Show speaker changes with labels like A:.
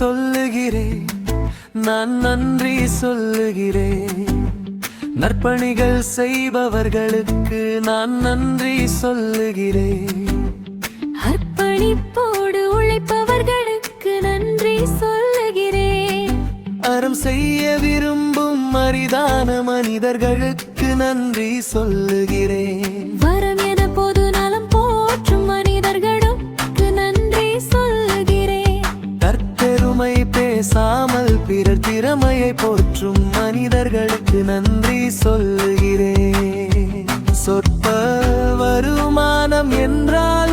A: சொல்லுகிறேன், நான் நன்றி சொல்லுகிறேன். நற்பணிகள் செய்பவர்களுக்கு நான் நன்றி சொல்லுகிறேன்.
B: அர்ப்பணிப்போடு உழைப்பவர்களுக்கு நன்றி சொல்லுகிறேன்.
A: அறம் செய்ய விரும்பும் அரிதான மனிதர்களுக்கு நன்றி சொல்லுகிறேன்.
B: வரம் என பொது நலம் போற்றும் மனிதர்களுக்கு நன்றி சொல்லுகிறேன்.
A: தற்பெருமை பேசாமல் பிறர் திறமையை போற்றும் மனிதர்களுக்கு நன்றி சொல்லுகிறேன். சொற்ப வருமானம் என்றால்